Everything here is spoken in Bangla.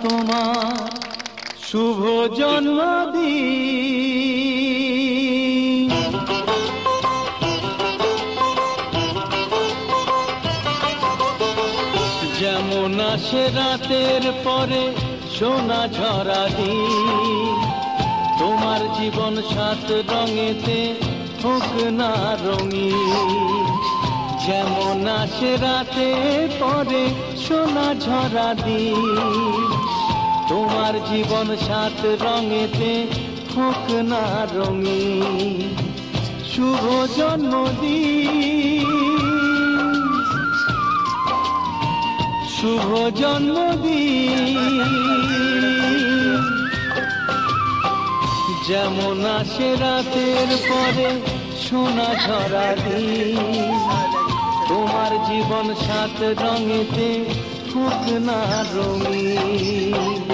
তোমার শুভ জন্মদিন। যেমন আসে রাতের পরে সোনা ঝরা দিন, তোমার জীবন সাত রঙেতে হোক না রঙিন। যেমন আসে রাতের পরে সোনা ঝরা দিন, তোমার জীবন সাত রঙেতে হোক না রঙিন। শুভ জন্মদিন, শুভ জন্মদিন। যেমন আসে রাতের পরে সোনা ঝরা দিন, তোমার জীবন সাত রঙেতে হোক না রঙিন।